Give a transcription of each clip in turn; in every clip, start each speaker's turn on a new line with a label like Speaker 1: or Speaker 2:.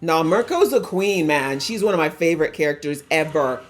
Speaker 1: No, Mirko's a queen, man. She's one of my favorite characters ever.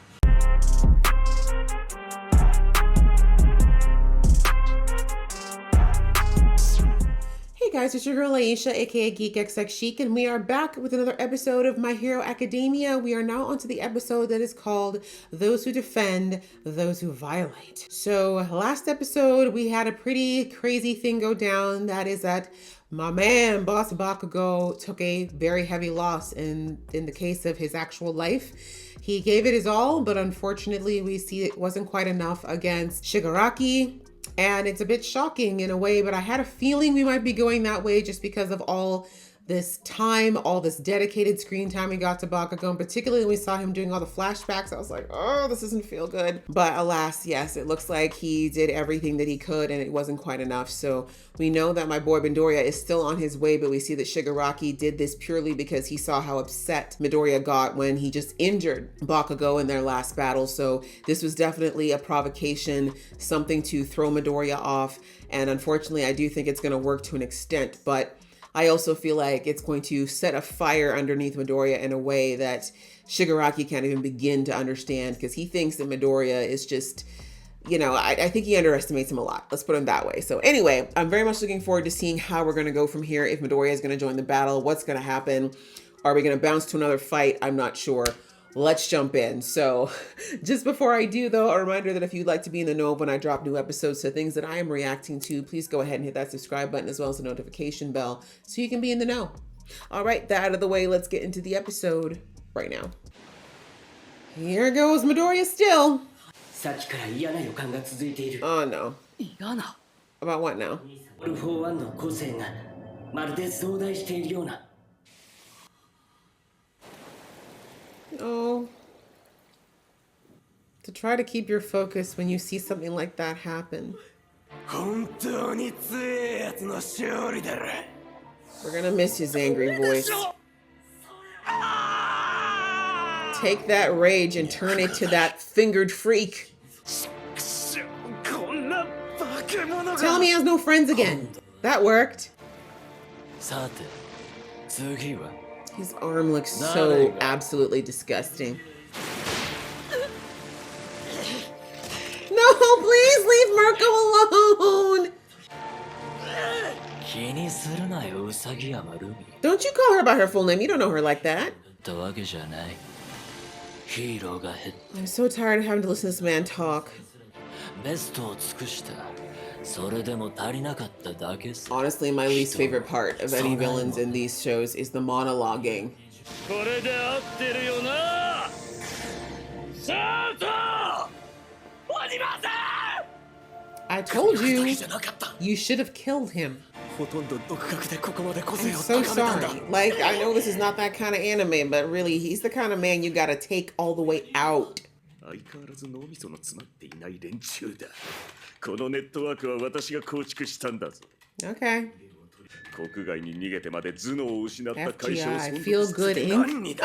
Speaker 1: Hey guys, it's your girl Aisha, aka Geek XX Chic, and we are back with another episode of My Hero Academia. We are now onto the episode that is called Those Who Defend, Those Who Violate. So last episode, we had a pretty crazy thing go down. That is that my man, Boss Bakugo, took a very heavy loss in the case of his actual life. He gave it his all, but unfortunately, we see it wasn't quite enough against Shigaraki. And it's a bit shocking in a way, but I had a feeling we might be going that way just because of all this time, all this dedicated screen time we got to Bakugo, and particularly when we saw him doing all the flashbacks. I was like, oh, this doesn't feel good. But alas, yes, it looks like he did everything that he could and it wasn't quite enough. So we know that my boy Midoriya is still on his way, but we see that Shigaraki did this purely because he saw how upset Midoriya got when he just injured Bakugo in their last battle. So this was definitely a provocation, something to throw Midoriya off. And unfortunately, I do think it's going to work to an extent, but I also feel like it's going to set a fire underneath Midoriya in a way that Shigaraki can't even begin to understand, because he thinks that Midoriya is just, you know, I think he underestimates him a lot. Let's put him that way. So anyway, I'm very much looking forward to seeing how we're going to go from here. If Midoriya is going to join the battle, what's going to happen? Are we going to bounce to another fight? I'm not sure. Let's jump in. So just before I do though, a reminder that if you'd like to be in the know of when I drop new episodes to things that I am reacting to, please go ahead and hit that subscribe button as well as the notification bell so you can be in the know. All right, that out of the way, let's get into the episode right now. Here goes Midoriya still. Oh no. About what now? Oh. To try to keep your focus when you see something like that happen. We're gonna miss his angry voice. Take that rage and turn it to that fingered freak. Tell him he has no friends again. That worked. His arm looks so absolutely disgusting. No, please leave Mirko alone. Don't you call her by her full name. You don't know her like that. I'm so tired of having to listen to this man talk. Honestly, my least favorite part of any villains in these shows is the monologuing. I told you, you should have killed him. I'm so sorry. Like, I know this is not that kind of anime, but really, he's the kind of man you gotta take all the way out. Okay. FTI, feel good ink.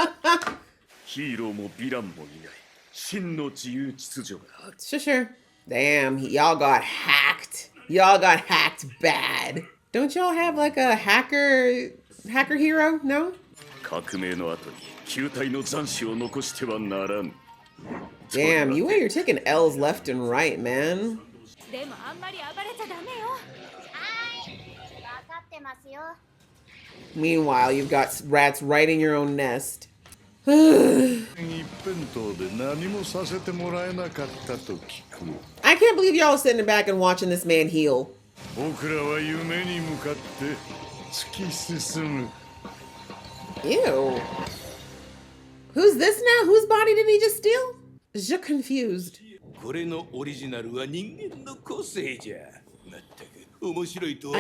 Speaker 1: Sure. Damn, y'all got hacked. Y'all got hacked bad. Don't y'all have like a hacker hero? No? Damn, you're taking L's left and right, man. Meanwhile, you've got rats right in your own nest. I can't believe y'all are sitting back and watching this man heal. Ew. Who's this now? Whose body did he just steal? Just confused. I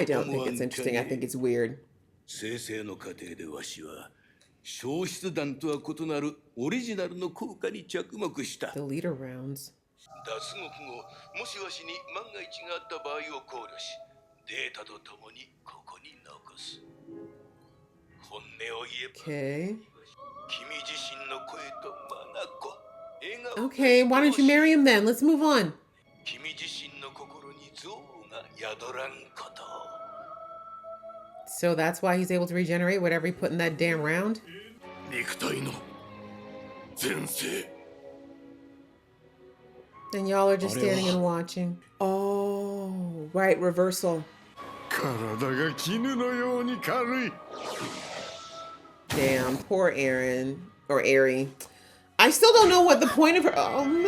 Speaker 1: don't think it's interesting. I think it's weird. The leader rounds. Okay. Okay, why don't you marry him then? Let's move on. So that's why he's able to regenerate whatever he put in that damn round?
Speaker 2: 肉体の前世
Speaker 1: And y'all are just standing and watching. Oh, right, reversal.
Speaker 2: 体が絹のように軽い
Speaker 1: Damn, poor Aaron. Or Aerie. I still don't know what the point of her. Oh, no.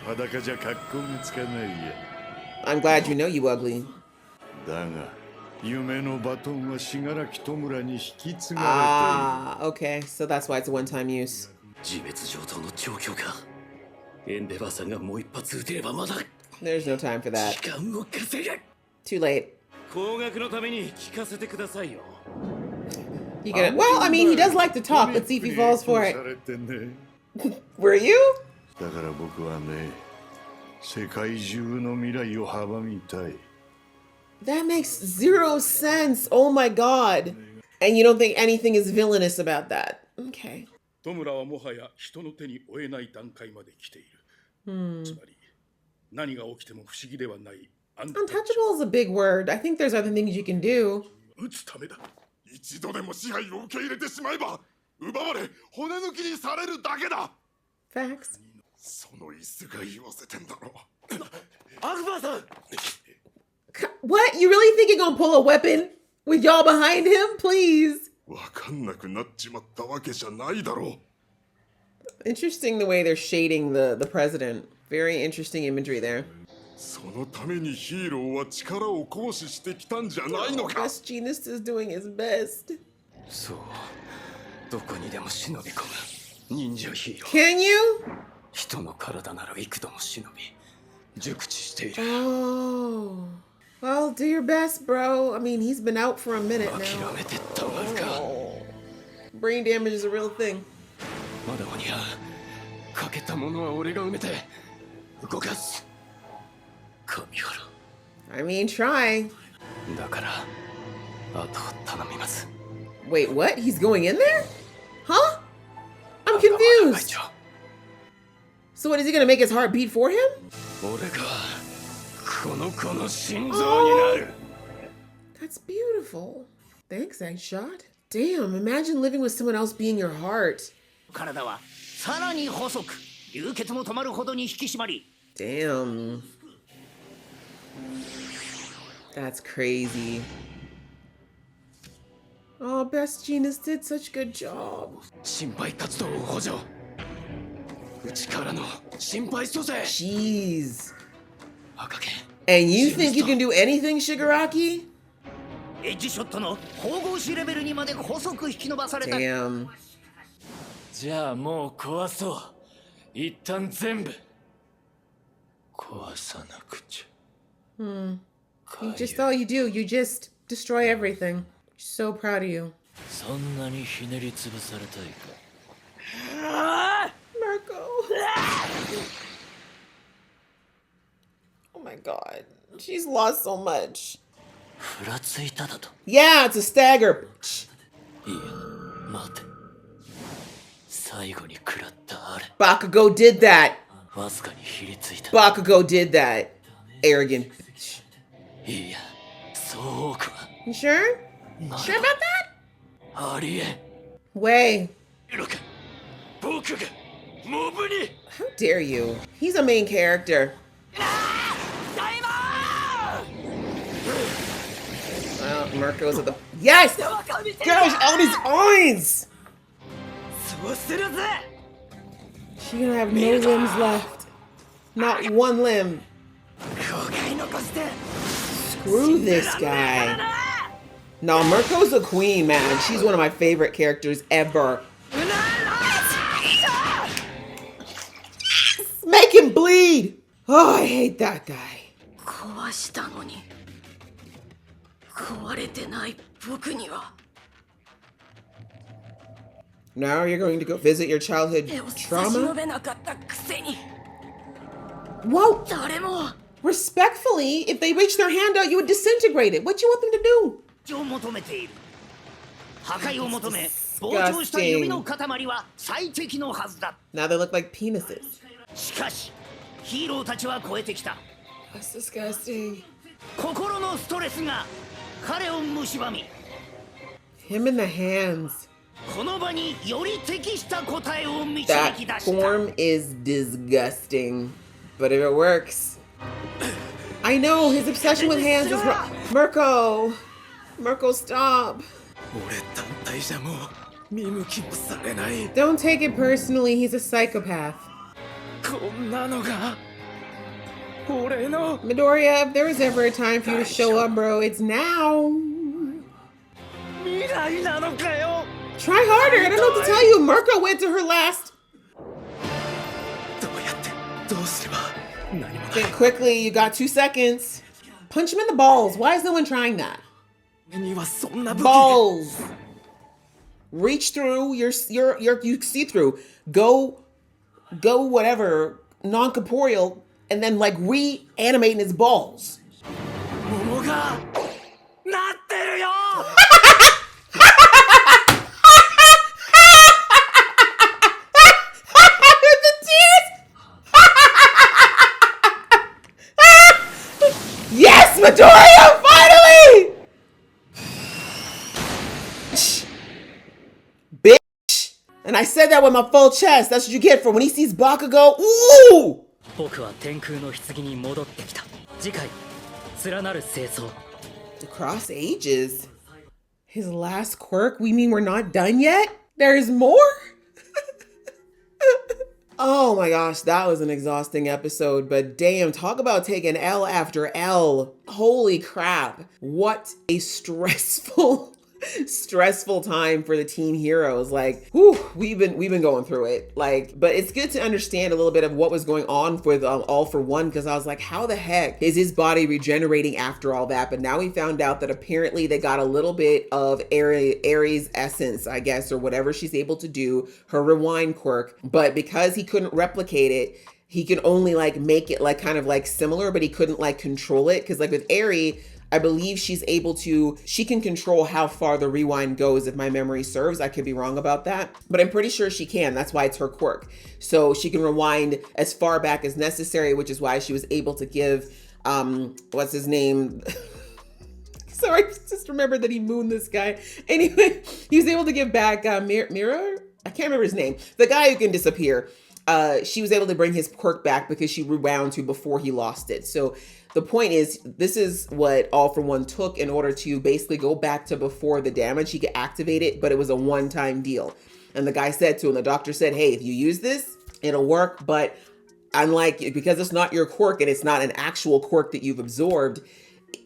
Speaker 2: 裸じゃ格好がつかないや
Speaker 1: I'm glad you know you ugly.
Speaker 2: だが夢のバトンは信楽戸村に引き継が
Speaker 1: Ah, okay. So that's why it's a one-time use.
Speaker 3: 自滅状態の状況かエンデバーさんがもう一発撃てればまだ
Speaker 1: There's no time for that.
Speaker 3: 時間を稼げ
Speaker 1: Too late.
Speaker 3: 高額のために聞かせてくださいよ
Speaker 1: You gonna? Well, I mean, he does like to talk. Let's see if he falls for it.
Speaker 2: されてね
Speaker 1: Were you?
Speaker 2: だから僕はね世界中の未来を阻みたい
Speaker 1: That makes zero sense. Oh my god. And you don't think anything is villainous about that? Okay.
Speaker 4: 戸村はもはや人の手に負えない段階まで来ている。つまり何が起きても不思議ではない。
Speaker 1: Untouchable is a big word. I think there's other things you can do.
Speaker 4: 撃つためだ。一度でも支配を受け入れてしまえば奪われ骨抜きにされるだけだ。
Speaker 1: Facts.
Speaker 4: その椅子が言わせてんだろ。
Speaker 3: アクバーさん
Speaker 1: What? You really think you're gonna pull a weapon with y'all behind him? Please.
Speaker 4: わかんなくなっちまったわけじゃないだろう。
Speaker 1: Interesting the way they're shading the president. Very interesting imagery there.
Speaker 4: そのためにヒーローは力を行使してきたんじゃないのか。
Speaker 1: Best Genius is doing his best.
Speaker 3: そうどこにでも忍び込む忍者ヒーロー
Speaker 1: Can you?
Speaker 3: 人の体なら幾度も忍び熟知している
Speaker 1: Oh. Well, do your best, bro. I mean, he's been out for a minute
Speaker 3: 諦
Speaker 1: now.
Speaker 3: めてたまるか
Speaker 1: Oh. Brain damage is a real thing.
Speaker 3: まだ間に合うかけたものは俺が埋めて動かす神原
Speaker 1: I mean, try.
Speaker 3: だからあとを頼みます
Speaker 1: Wait, what? He's going in there? Huh? I'm
Speaker 3: 赤羽会
Speaker 1: confused.
Speaker 3: 長
Speaker 1: So what, is he gonna make his heart beat for him?
Speaker 3: 俺がこの子の心臓になる
Speaker 1: That's beautiful. Thanks, I shot. Damn, imagine living with someone else being your heart.
Speaker 5: 体はさらに細く流血も止まるほどに引き締まり
Speaker 1: Damn. That's crazy. Oh, Best Genius did such a good job.
Speaker 3: 心肺活動を補助内からの心肺蘇生
Speaker 1: Jeez.
Speaker 3: 赤毛
Speaker 1: And you think you can do anything, Shigaraki?
Speaker 5: エッジショットの縫合紙レベルにまで細く引き伸ばされた
Speaker 1: Damn.
Speaker 3: じゃあもう壊そう一旦全部壊さなくちゃ
Speaker 1: Just all you do, you just destroy everything. So proud of you.
Speaker 3: そんなにひねり潰されたいか
Speaker 1: Marco. Oh my god. She's lost so much.
Speaker 3: ふらついただと
Speaker 1: Yeah, it's a stagger.
Speaker 3: いいや待て最後に食らったあれ
Speaker 1: Bakugo did that.
Speaker 3: わずかにひりついた
Speaker 1: Bakugo did that. Arrogant bitch.
Speaker 3: いいやそう多くは
Speaker 1: You sure? Sure about that?
Speaker 3: ありえん
Speaker 1: Way.
Speaker 3: ロケ僕がモブに
Speaker 1: How dare you? He's a main character. Well, Mirko's at the. Yes! Gosh, on his eyes!
Speaker 5: そうするぜ
Speaker 1: She gonna have no limbs left. Not one limb.
Speaker 5: 後悔残して
Speaker 1: Screw this guy. No, Mirko's a queen, man. She's one of my favorite characters ever. Make him bleed! Oh, I hate that guy.
Speaker 5: 壊したのに壊れてない僕には
Speaker 1: Now you're going to go visit your childhood
Speaker 5: 手を差し伸
Speaker 1: trauma?
Speaker 5: べなかったくせに
Speaker 1: Whoa!
Speaker 5: 誰も
Speaker 1: Respectfully, if they reach their hand out, you would disintegrate it. What you want them to do?
Speaker 5: を求めている破壊を求め膨張した指の塊は最適のはずだ
Speaker 1: Now they look like penises.
Speaker 5: しかしヒーローたちは超えてきた
Speaker 1: That's disgusting.
Speaker 5: 心のストレスが彼を蝕み
Speaker 1: Him in the hands.
Speaker 5: この場により適した答えを導
Speaker 1: That
Speaker 5: き出した。
Speaker 1: form is disgusting. But if it works. I know, his obsession with hands is wrong. Mirko! Mirko, stop.
Speaker 3: 俺単体じゃもう見向きもされない。
Speaker 1: Don't take it personally, he's a psychopath.
Speaker 3: こんなのが俺の
Speaker 1: Midoriya, if there was ever a time for you to show up, bro, it's now.
Speaker 3: 未来なのかよ。
Speaker 1: Try harder, I don't know what to tell you. Mirko went to her last.
Speaker 3: どうやってどうすれば何もない。
Speaker 1: Think quickly, you got 2 seconds. Punch him in the balls. Why is no one trying that?
Speaker 3: 俺にはそんな武器
Speaker 1: Balls. Reach through, you see through. Go whatever, non-corporeal, and then like reanimating his balls.
Speaker 3: 桃がなってるよ。
Speaker 1: Yes, Midoriya, finally! Bitch. And I said that with my full chest. That's what you get for when he sees Bakugo. Ooh!
Speaker 6: 僕は天空の棺に戻ってきた。次回、連なる清掃。
Speaker 1: Across ages. His last quirk? We mean we're not done yet? There's more? Oh my gosh, that was an exhausting episode, but damn, talk about taking L after L. Holy crap. What a stressful time for the Team Heroes. Like, whew, we've been going through it. Like, but it's good to understand a little bit of what was going on with All for One, because I was like, how the heck is his body regenerating after all that? But now we found out that apparently they got a little bit of Aries essence, I guess, or whatever she's able to do, her rewind quirk. But because he couldn't replicate it, he could only like make it like kind of like similar, but he couldn't like control it. Because like with Aries, I believe she can control how far the rewind goes if my memory serves. I could be wrong about that, but I'm pretty sure she can. That's why it's her quirk. So she can rewind as far back as necessary, which is why she was able to give, what's his name? Sorry, I just remembered that he mooned this guy. Anyway, he was able to give back Mirror? I can't remember his name. The guy who can disappear. She was able to bring his quirk back because she rewound to before he lost it. So the point is, this is what All for One took in order to basically go back to before the damage. He could activate it, but it was a one-time deal. And the guy said to him, the doctor said, hey, if you use this, it'll work. But unlike, because it's not your quirk and it's not an actual quirk that you've absorbed,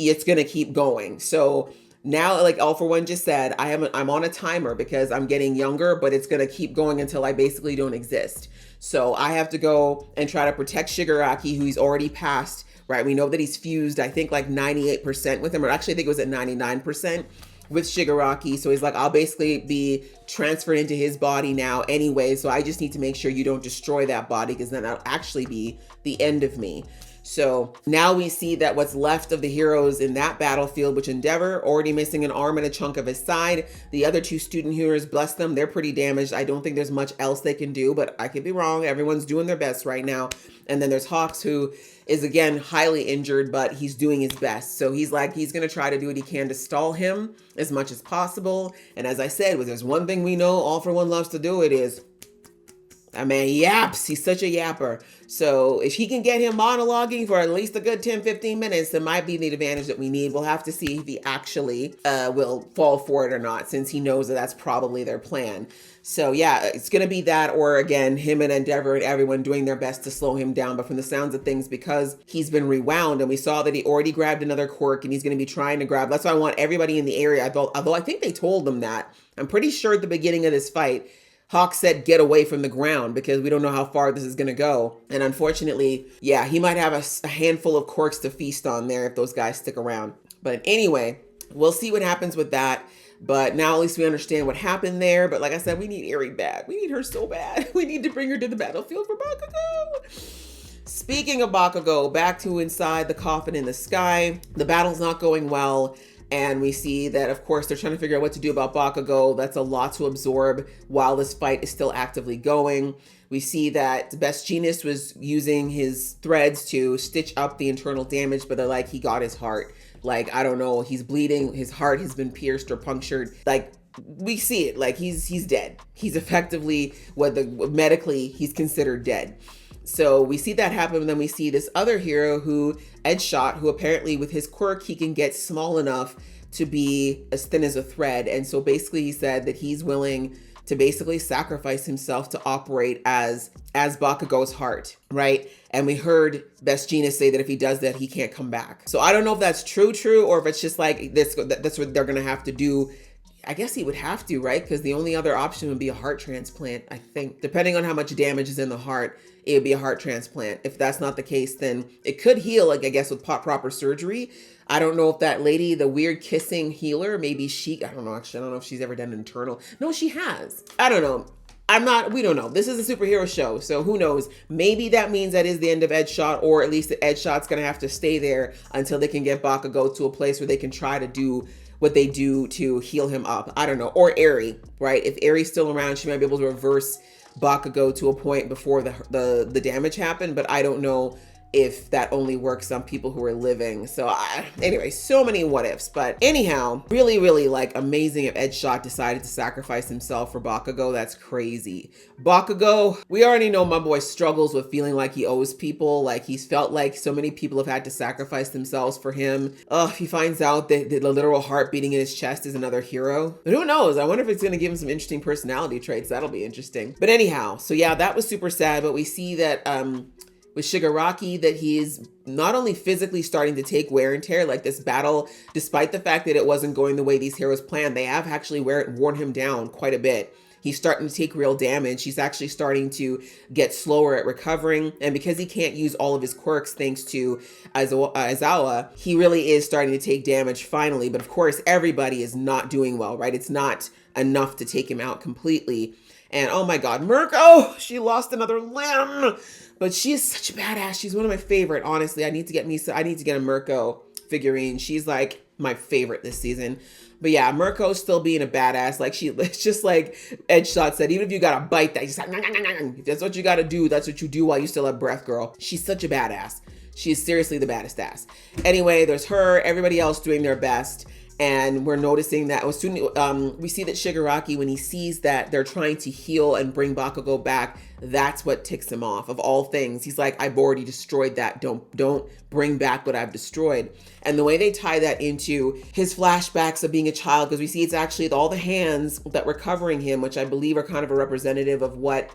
Speaker 1: it's going to keep going. So now, like All for One just said, I'm on a timer because I'm getting younger, but it's going to keep going until I basically don't exist. So I have to go and try to protect Shigaraki, who he's already passed. Right, we know that he's fused, I think like 98% with him, or actually I think it was at 99% with Shigaraki. So he's like, I'll basically be transferred into his body now anyway. So I just need to make sure you don't destroy that body, because then that'll actually be the end of me. So now we see that what's left of the heroes in that battlefield, which Endeavor, already missing an arm and a chunk of his side. The other two student heroes, bless them, they're pretty damaged. I don't think there's much else they can do, but I could be wrong. Everyone's doing their best right now. And then there's Hawks, who is again highly injured, but he's doing his best. So he's going to try to do what he can to stall him as much as possible. And as I said, there's one thing we know All for One loves to do, it is, that man yaps. He's such a yapper. So if he can get him monologuing for at least a good 10-15 minutes, that might be the advantage that we need. We'll have to see if he actually will fall for it or not, since he knows that that's probably their plan. So yeah, it's going to be that, or again, him and Endeavor and everyone doing their best to slow him down. But from the sounds of things, because he's been rewound and we saw that he already grabbed another quirk and he's going to be trying to grab. That's why I want everybody in the area, although I think they told them that. I'm pretty sure at the beginning of this fight, Hawk said, get away from the ground, because we don't know how far this is going to go. And unfortunately, yeah, he might have a handful of quirks to feast on there if those guys stick around. But anyway, we'll see what happens with that. But now at least we understand what happened there. But like I said, we need Eri bad. We need her so bad. We need to bring her to the battlefield for Bakugo. Speaking of Bakugo, back to inside the coffin in the sky. The battle's not going well. And we see that, of course, they're trying to figure out what to do about Bakugo. That's a lot to absorb while this fight is still actively going. We see that Best Genius was using his threads to stitch up the internal damage, but they're like, he got his heart. Like, I don't know, he's bleeding. His heart has been pierced or punctured. Like, we see it, like he's dead. He's effectively medically he's considered dead. So we see that happen, and then we see this other hero who Edgeshot, who apparently with his quirk he can get small enough to be as thin as a thread. And so basically he said that he's willing to basically sacrifice himself to operate as Bakugo's heart, right? And we heard Best Jeanist say that if he does that, he can't come back. So I don't know if that's true, or if it's just like this, that's what they're gonna have to do. I guess he would have to, right? Because the only other option would be a heart transplant, I think. Depending on how much damage is in the heart, it would be a heart transplant. If that's not the case, then it could heal, like I guess with proper surgery. I don't know if that lady, the weird kissing healer, maybe she, I don't know, actually, I don't know if she's ever done internal. No, she has. I don't know. We don't know. This is a superhero show, so who knows? Maybe that means that is the end of Edgeshot, or at least that Edgeshot's gonna have to stay there until they can get Bakugo to a place where they can try to do what they do to heal him up. I don't know. Or Eri, right? If Eri's still around, she might be able to reverse Bakugo to a point before the damage happened, but I don't know if that only works on people who are living. So anyway, so many what ifs. But anyhow, really, really like amazing if Edgeshot decided to sacrifice himself for Bakugo. That's crazy. Bakugo, we already know my boy struggles with feeling like he owes people. Like he's felt like so many people have had to sacrifice themselves for him. If he finds out that the literal heart beating in his chest is another hero. But who knows? I wonder if it's going to give him some interesting personality traits. That'll be interesting. But anyhow, so yeah, that was super sad. But we see that with Shigaraki, that he is not only physically starting to take wear and tear, like this battle, despite the fact that it wasn't going the way these heroes planned, they have actually worn him down quite a bit. He's starting to take real damage. He's actually starting to get slower at recovering. And because he can't use all of his quirks thanks to Aizawa, he really is starting to take damage finally. But of course, everybody is not doing well, right? It's not enough to take him out completely. And oh my God, Mirko, she lost another limb. But she is such a badass. She's one of my favorite, honestly. I need to get a Mirko figurine. She's like my favorite this season. But yeah, Mirko's still being a badass. Like it's just like Edgeshot said, even if you gotta bite that, he's like, if that's what you gotta do, that's what you do while you still have breath, girl. She's such a badass. She is seriously the baddest ass. Anyway, there's her, everybody else doing their best. And we're noticing that as soon we see that Shigaraki, when he sees that they're trying to heal and bring Bakugo back, that's what ticks him off of all things. He's like, I've already destroyed that. Don't bring back what I've destroyed. And the way they tie that into his flashbacks of being a child, because we see it's actually all the hands that were covering him, which I believe are kind of a representative of what,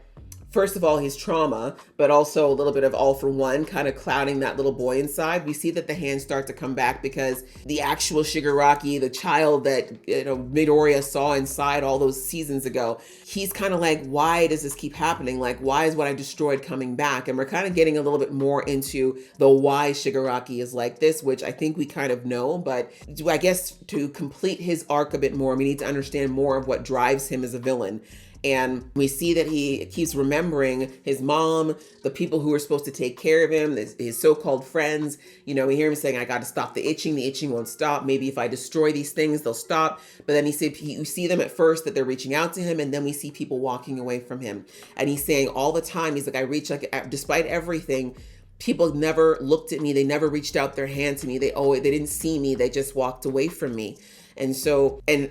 Speaker 1: first of all, his trauma, but also a little bit of All for One kind of clouding that little boy inside. We see that the hands start to come back because the actual Shigaraki, the child that, Midoriya saw inside all those seasons ago, he's kind of like, why does this keep happening? Like, why is what I destroyed coming back? And we're kind of getting a little bit more into the why Shigaraki is like this, which I think we kind of know, but I guess to complete his arc a bit more, we need to understand more of what drives him as a villain. And we see that he keeps remembering his mom, the people who were supposed to take care of him, his so-called friends. We hear him saying, I got to stop the itching won't stop. Maybe if I destroy these things, they'll stop. But then you see them at first that they're reaching out to him, and then we see people walking away from him. And he's saying all the time, he's like, despite everything, people never looked at me. They never reached out their hand to me. They didn't see me. They just walked away from me. And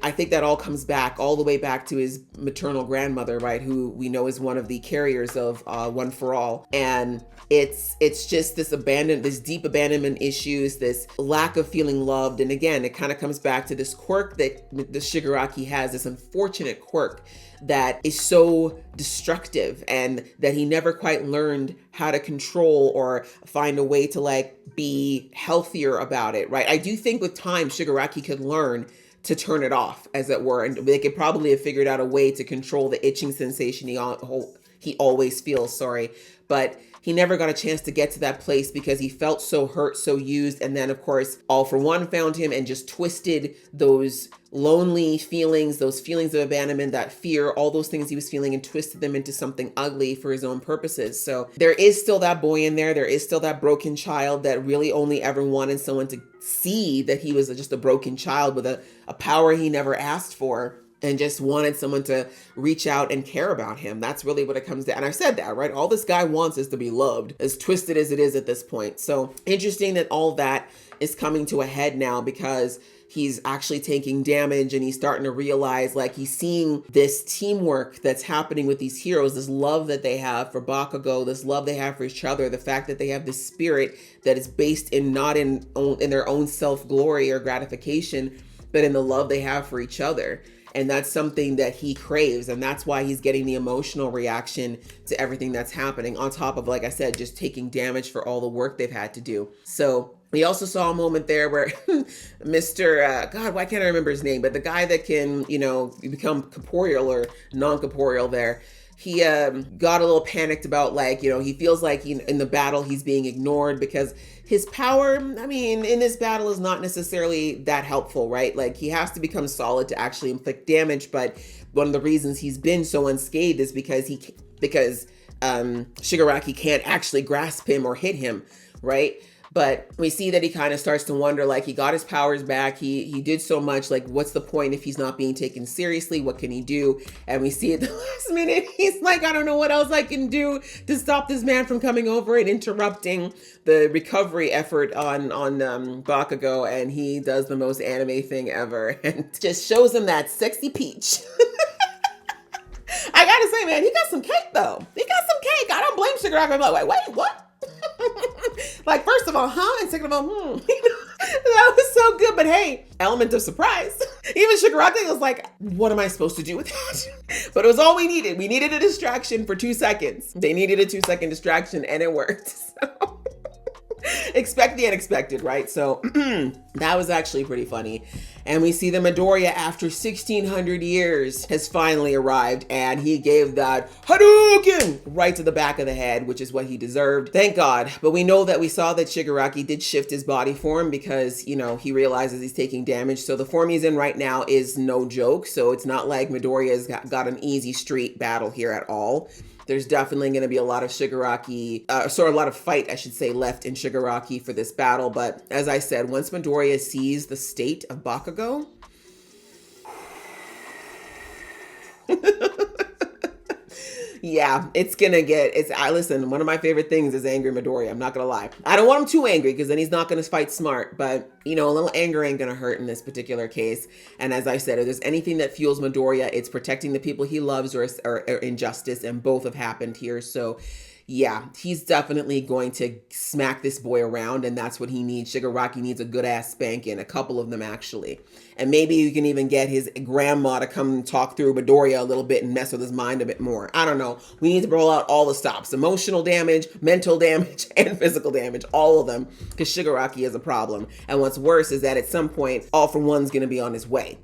Speaker 1: I think that all comes back all the way back to his maternal grandmother, right? Who we know is one of the carriers of One for All. And it's just this deep abandonment issues, this lack of feeling loved. And again, it kind of comes back to this quirk that the Shigaraki has, this unfortunate quirk that is so destructive, and that he never quite learned how to control or find a way to be healthier about it, right? I do think with time, Shigaraki could learn to turn it off, as it were, and they could probably have figured out a way to control the itching sensation he always feels, but he never got a chance to get to that place because he felt so hurt, so used. And then of course, All for One found him and just twisted those lonely feelings, those feelings of abandonment, that fear, all those things he was feeling, and twisted them into something ugly for his own purposes. So there is still that boy in there. There is still that broken child that really only ever wanted someone to see that he was just a broken child with a power he never asked for, and just wanted someone to reach out and care about him. That's really what it comes to. And I said that, right? All this guy wants is to be loved, as twisted as it is at this point. So interesting that all that is coming to a head now, because he's actually taking damage, and he's starting to realize, like, he's seeing this teamwork that's happening with these heroes, this love that they have for Bakugo, this love they have for each other, the fact that they have this spirit that is based in not in their own self-glory or gratification, but in the love they have for each other. And that's something that he craves. And that's why he's getting the emotional reaction to everything that's happening, on top of, like I said, just taking damage for all the work they've had to do. So we also saw a moment there where Mr. God, why can't I remember his name? But the guy that can, you know, become corporeal or non-corporeal there, he got a little panicked about, like, you know, he feels like in the battle he's being ignored because his power, I mean, in this battle is not necessarily that helpful, right? Like, he has to become solid to actually inflict damage. But one of the reasons he's been so unscathed is because Shigaraki can't actually grasp him or hit him, right? But we see that he kind of starts to wonder, like, he got his powers back. He did so much, like, what's the point if he's not being taken seriously? What can he do? And we see at the last minute, he's like, I don't know what else I can do to stop this man from coming over and interrupting the recovery effort on Bakugo. And he does the most anime thing ever and just shows him that sexy peach. I gotta say, man, he got some cake though. He got some cake. I don't blame Shigaraki. I'm like, wait, what? Like, first of all, and second of all, that was so good. But hey, element of surprise. Even Shigaraki was like, what am I supposed to do with that? But it was all we needed. We needed a distraction for 2 seconds. They needed a 2-second distraction, and it worked. So expect the unexpected, right? So that was actually pretty funny. And we see the Midoriya, after 1600 years, has finally arrived, and he gave that Hadouken right to the back of the head, which is what he deserved. Thank God. But we know that we saw that Shigaraki did shift his body form because, you know, he realizes he's taking damage. So the form he's in right now is no joke. So it's not like Midoriya's got an easy street battle here at all. There's definitely going to be a lot of Shigaraki, a lot of fight, I should say, left in Shigaraki for this battle. But as I said, once Midoriya sees the state of Bakugo, yeah, it's gonna get, listen, one of my favorite things is angry Midoriya. I'm not gonna lie. I don't want him too angry because then he's not gonna fight smart, but you know, a little anger ain't gonna hurt in this particular case. And as I said, if there's anything that fuels Midoriya, it's protecting the people he loves or injustice, and both have happened here. So yeah, he's definitely going to smack this boy around, and that's what he needs. Shigaraki needs a good ass spanking, a couple of them actually. And maybe you can even get his grandma to come talk through Midoriya a little bit and mess with his mind a bit more. I don't know. We need to roll out all the stops: emotional damage, mental damage, and physical damage, all of them, because Shigaraki is a problem. And what's worse is that at some point, All For One's going to be on his way.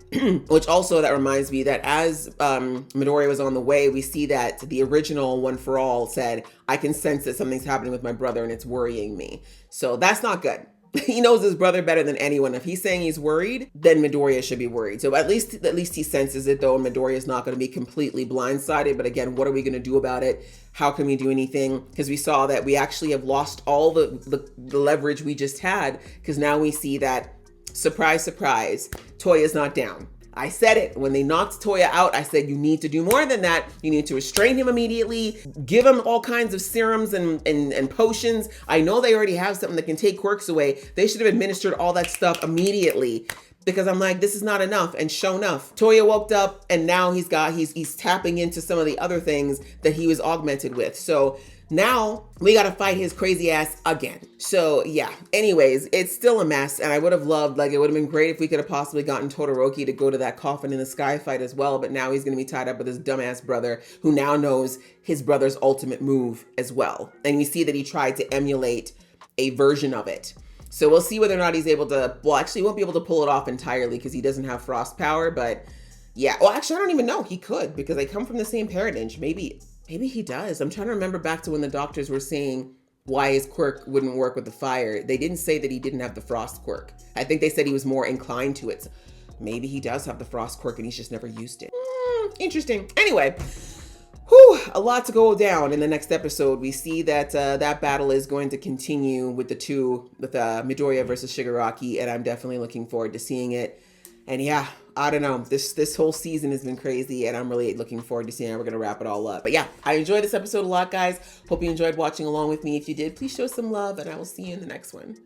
Speaker 1: Which also, that reminds me that as Midoriya was on the way, we see that the original One For All said, I can sense that something's happening with my brother and it's worrying me. So that's not good. He knows his brother better than anyone. If he's saying he's worried, then Midoriya should be worried. So at least he senses it, though, and Midoriya is not going to be completely blindsided. But again, what are we going to do about it? How can we do anything? Because we saw that we actually have lost all the leverage we just had, because now we see that, surprise, surprise, Toya's not down. I said it. When they knocked Toya out, I said, you need to do more than that. You need to restrain him immediately, give him all kinds of serums and potions. I know they already have something that can take quirks away. They should have administered all that stuff immediately, because I'm like, this is not enough. And sure enough, Toya woke up, and now he's tapping into some of the other things that he was augmented with. So now we got to fight his crazy ass again. So yeah, anyways, it's still a mess. And I would have loved, like, it would have been great if we could have possibly gotten Todoroki to go to that Coffin in the Sky fight as well. But now he's going to be tied up with his dumbass brother, who now knows his brother's ultimate move as well. And we see that he tried to emulate a version of it. So we'll see whether or not he's able to, well, actually he won't be able to pull it off entirely because he doesn't have frost power. But yeah, well, actually I don't even know. He could, because they come from the same parentage. Maybe he does. I'm trying to remember back to when the doctors were saying why his quirk wouldn't work with the fire. They didn't say that he didn't have the frost quirk. I think they said he was more inclined to it. So maybe he does have the frost quirk and he's just never used it. Interesting. Anyway, a lot to go down in the next episode. We see that that battle is going to continue with Midoriya versus Shigaraki, and I'm definitely looking forward to seeing it. And yeah, I don't know. This whole season has been crazy, and I'm really looking forward to seeing how we're going to wrap it all up. But yeah, I enjoyed this episode a lot, guys. Hope you enjoyed watching along with me. If you did, please show some love, and I will see you in the next one.